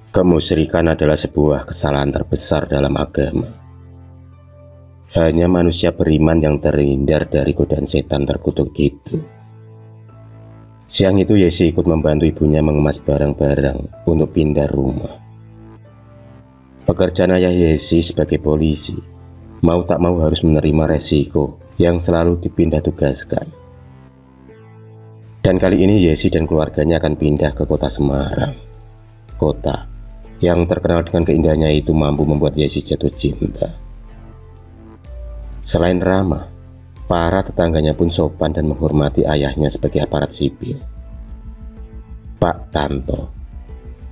Kemusyrikan adalah sebuah kesalahan terbesar dalam agama. Hanya manusia beriman yang terhindar dari godaan setan terkutuk itu. Siang itu Yesi ikut membantu ibunya mengemas barang-barang untuk pindah rumah. Pekerjaan ayah Yesi sebagai polisi, mau tak mau harus menerima resiko yang selalu dipindah tugaskan. Dan kali ini Yesi dan keluarganya akan pindah ke kota Semarang. Kota yang terkenal dengan keindahannya itu mampu membuat Yesi jatuh cinta. Selain ramah, para tetangganya pun sopan dan menghormati ayahnya sebagai aparat sipil. Pak Tanto,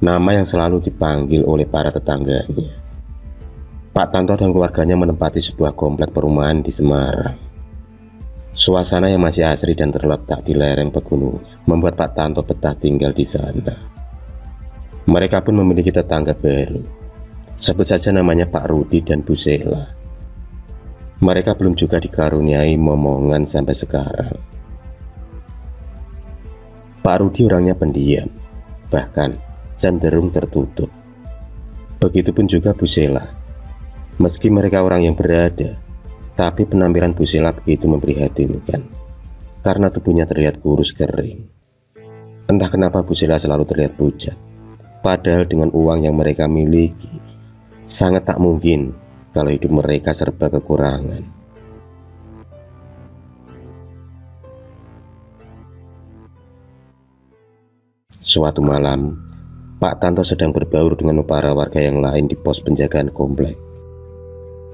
nama yang selalu dipanggil oleh para tetangganya. Pak Tanto dan keluarganya menempati sebuah komplek perumahan di Semarang. Suasana yang masih asri dan terletak di lereng pegunungan membuat Pak Tanto betah tinggal di sana. Mereka pun memiliki tetangga baru. Sebut saja namanya Pak Rudi dan Bu Sela. Mereka belum juga dikaruniai momongan sampai sekarang. Pak Rudi orangnya pendiam, bahkan cenderung tertutup. Begitupun juga Bu Sela. Meski mereka orang yang berada, tapi penampilan Bu Sela begitu memprihatinkan, karena tubuhnya terlihat kurus kering. Entah kenapa Bu Sela selalu terlihat pucat. Padahal dengan uang yang mereka miliki, sangat tak mungkin kalau hidup mereka serba kekurangan. Suatu malam, Pak Tanto sedang berbaur dengan para warga yang lain di pos penjagaan komplek.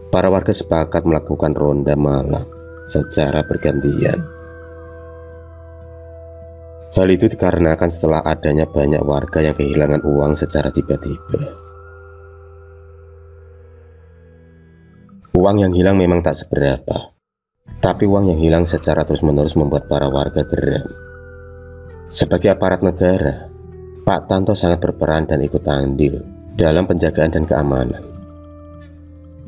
Para warga sepakat melakukan ronda malam secara bergantian. Hal itu dikarenakan setelah adanya banyak warga yang kehilangan uang secara tiba-tiba. Uang yang hilang memang tak seberapa, tapi uang yang hilang secara terus-menerus membuat para warga geram. Sebagai aparat negara, Pak Tanto sangat berperan dan ikut andil dalam penjagaan dan keamanan.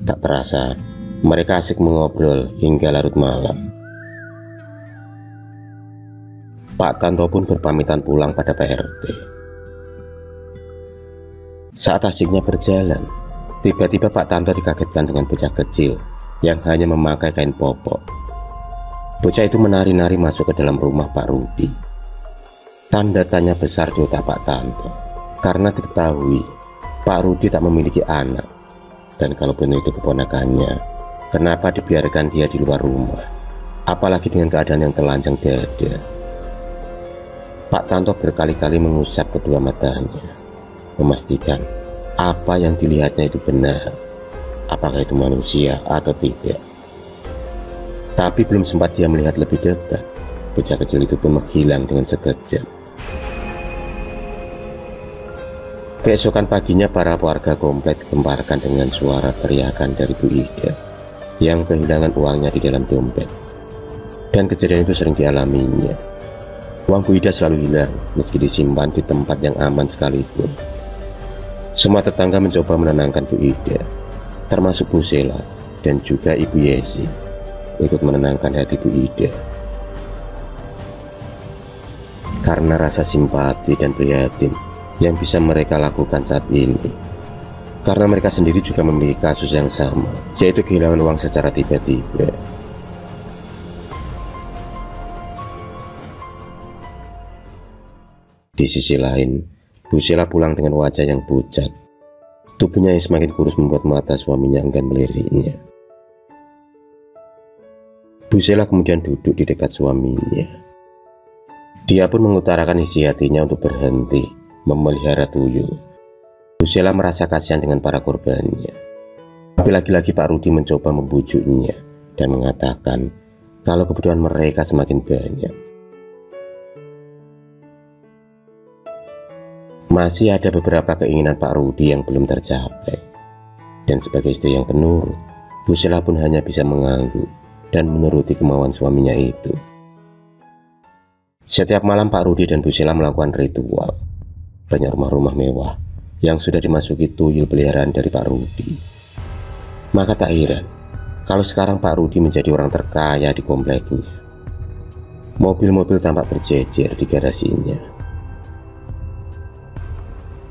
Tak terasa, mereka asik mengobrol hingga larut malam. Pak Tanto pun berpamitan pulang pada Pak RT. Saat asiknya berjalan, tiba-tiba Pak Tanto dikagetkan dengan bocah kecil yang hanya memakai kain popok. Bocah itu menari-nari masuk ke dalam rumah Pak Rudi. Tanda tanya besar di otak Pak Tanto, karena diketahui Pak Rudi tak memiliki anak. Dan kalaupun itu keponakannya, kenapa dibiarkan dia di luar rumah, apalagi dengan keadaan yang telanjang dada. Pak Tanto berkali-kali mengusap kedua matanya, memastikan apa yang dilihatnya itu benar, apakah itu manusia atau tidak. Tapi belum sempat dia melihat lebih dekat, bocah kecil itu pun menghilang dengan sekejap. Keesokan paginya para warga komplek digemparkan dengan suara teriakan dari Bu Ida yang kehilangan uangnya di dalam dompet. Dan kejadian itu sering dialaminya. Uang Bu Ida selalu hilang meski disimpan di tempat yang aman sekalipun. Semua tetangga mencoba menenangkan Bu Ida, termasuk Bu Sela dan juga Ibu Yesi, ikut menenangkan hati Bu Ida. Karena rasa simpati dan prihatin yang bisa mereka lakukan saat ini, karena mereka sendiri juga memiliki kasus yang sama, yaitu kehilangan uang secara tiba-tiba. Di sisi lain, Bu Sela pulang dengan wajah yang pucat. Tubuhnya yang semakin kurus membuat mata suaminya enggan meliriknya. Bu Sela kemudian duduk di dekat suaminya. Dia pun mengutarakan isi hatinya untuk berhenti memelihara tuyul. Bu Sela merasa kasihan dengan para korbannya. Tapi lagi-lagi Pak Rudi mencoba membujuknya dan mengatakan kalau kebutuhan mereka semakin banyak. Masih ada beberapa keinginan Pak Rudi yang belum tercapai. Dan sebagai istri yang penurut, Bu Sela pun hanya bisa mengangguk dan menuruti kemauan suaminya itu. Setiap malam Pak Rudi dan Bu Sela melakukan ritual. Banyak rumah-rumah mewah yang sudah dimasuki tuyul peliharaan dari Pak Rudi. Maka tak heran kalau sekarang Pak Rudi menjadi orang terkaya di kompleknya. Mobil-mobil tampak berjejer di garasinya.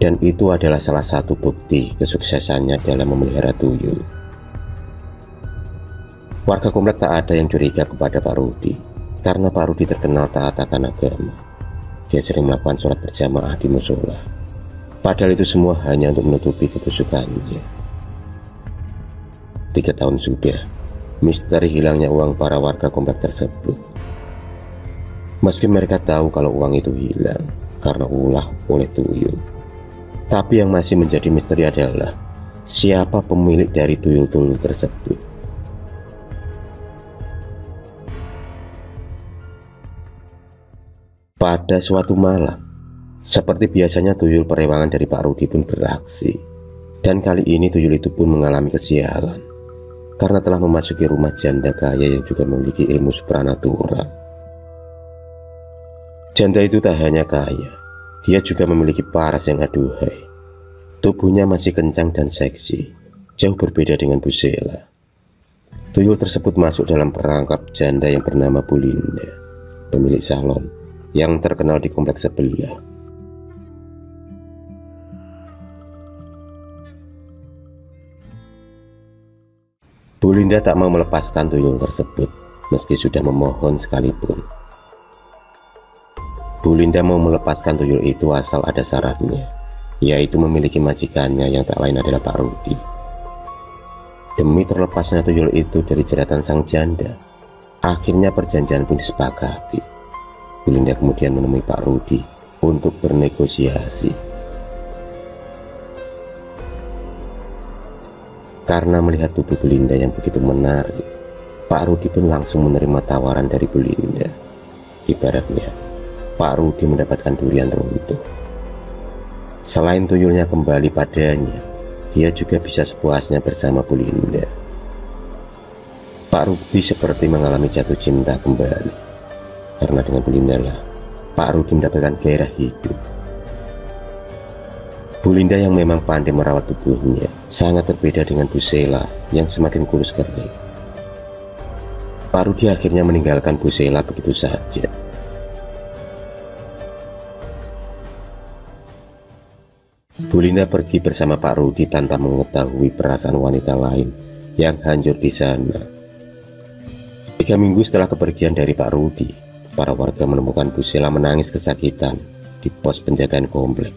Dan itu adalah salah satu bukti kesuksesannya dalam memelihara tuyul. Warga komplek tak ada yang curiga kepada Pak Rudi, karena Pak Rudi terkenal taat akan agama. Dia sering melakukan sholat berjamaah di musola. Padahal itu semua hanya untuk menutupi kebusukannya. 3 tahun sudah, misteri hilangnya uang para warga komplek tersebut. Meski mereka tahu kalau uang itu hilang karena ulah oleh tuyul, tapi yang masih menjadi misteri adalah siapa pemilik dari tuyul-tuyul tersebut. Pada suatu malam, seperti biasanya tuyul perewangan dari Pak Rudi pun beraksi. Dan kali ini tuyul itu pun mengalami kesialan, karena telah memasuki rumah janda kaya yang juga memiliki ilmu supranatural. Janda itu tak hanya kaya, dia juga memiliki paras yang aduhai. Tubuhnya masih kencang dan seksi, jauh berbeda dengan Bu Sela. Tuyul tersebut masuk dalam perangkap janda yang bernama Bu Linda, pemilik salon yang terkenal di kompleks sebelah. Bu Linda tak mau melepaskan tuyul tersebut, meski sudah memohon sekalipun. Bu Linda mau melepaskan tuyul itu asal ada syaratnya, yaitu memiliki majikannya yang tak lain adalah Pak Rudi. Demi terlepasnya tuyul itu dari jeratan sang janda, akhirnya perjanjian pun disepakati. Bu Linda kemudian menemui Pak Rudi untuk bernegosiasi. Karena melihat tubuh Bu Linda yang begitu menarik, Pak Rudi pun langsung menerima tawaran dari Bu Linda. Ibaratnya Pak Rudi mendapatkan durian runtuh. Selain tuyulnya kembali padanya, dia juga bisa sepuasnya bersama Bu Linda. Pak Rudi seperti mengalami jatuh cinta kembali, karena dengan Bu Linda lah Pak Rudi mendapatkan gairah hidup. Bu Linda yang memang pandai merawat tubuhnya sangat berbeda dengan Bu Sela yang semakin kurus kering. Pak Rudi akhirnya meninggalkan Bu Sela begitu saja. Bu Linda pergi bersama Pak Rudi tanpa mengetahui perasaan wanita lain yang hancur di sana. 3 minggu setelah kepergian dari Pak Rudi, para warga menemukan Bu Sela menangis kesakitan di pos penjagaan komplek.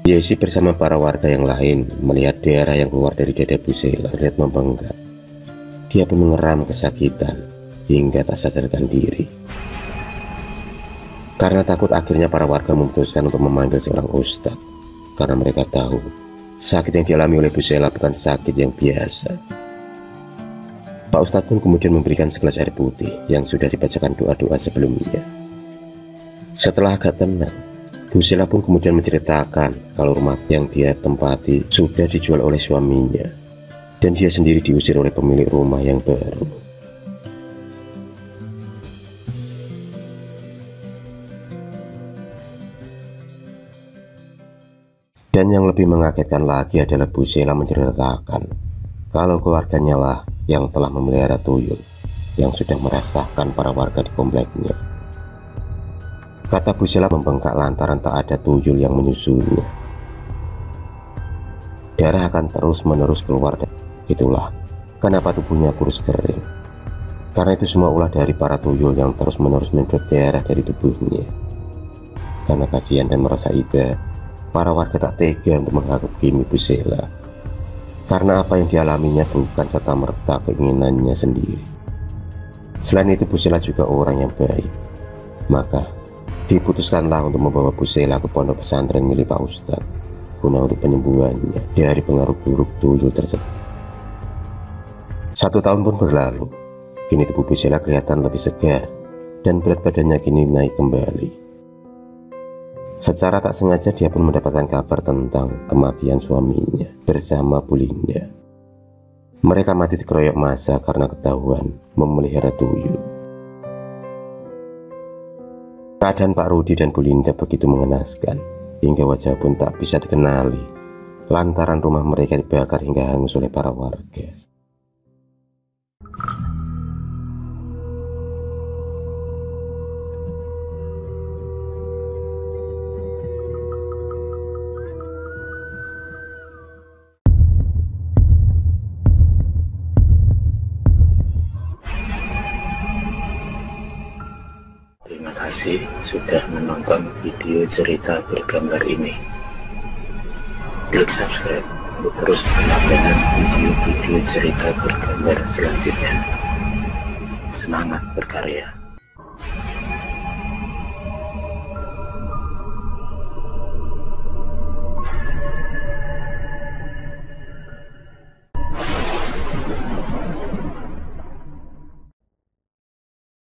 Yesi bersama para warga yang lain melihat darah yang keluar dari dada Bu Sela terlihat membengkak. Dia pun mengeram kesakitan hingga tak sadarkan diri. Karena takut, akhirnya para warga memutuskan untuk memanggil seorang ustadz, karena mereka tahu sakit yang dialami oleh Bu Sela bukan sakit yang biasa. Pak Ustadz pun kemudian memberikan segelas air putih yang sudah dibacakan doa-doa sebelumnya. Setelah agak tenang, Bu Sela pun kemudian menceritakan kalau rumah yang dia tempati sudah dijual oleh suaminya, dan dia sendiri diusir oleh pemilik rumah yang baru. Dan yang lebih mengagetkan lagi adalah Bu Sela menceritakan kalau keluarganya lah yang telah memelihara tuyul yang sudah merasakan para warga di kompleknya. Kata Bu Sela membengkak lantaran tak ada tuyul yang menyusunya. Darah akan terus-menerus keluar. Itulah kenapa tubuhnya kurus kering. Karena itu semua ulah dari para tuyul yang terus-menerus menyedot darah dari tubuhnya. Karena kasihan dan merasa iba, para warga tak tega untuk menghakimi Bu Sela, karena apa yang dialaminya bukan serta-merta keinginannya sendiri. Selain itu, Bu Sela juga orang yang baik. Maka diputuskanlah untuk membawa Bu Sela ke pondok pesantren milik Pak Ustadz guna untuk penyembuhannya dari pengaruh buruk tuyul tersebut. 1 tahun pun berlalu. Kini tubuh Bu Sela kelihatan lebih segar dan berat badannya kini naik kembali. Secara tak sengaja dia pun mendapatkan kabar tentang kematian suaminya bersama Bu Linda. Mereka mati dikeroyok massa karena ketahuan memelihara tuyul. Keadaan Pak Rudi dan Bu Linda begitu mengenaskan hingga wajah pun tak bisa dikenali lantaran rumah mereka dibakar hingga hangus oleh para warga. kasih sudah menonton video cerita bergambar ini. Klik subscribe untuk terus mendapatkan video-video cerita bergambar selanjutnya. Semangat berkarya.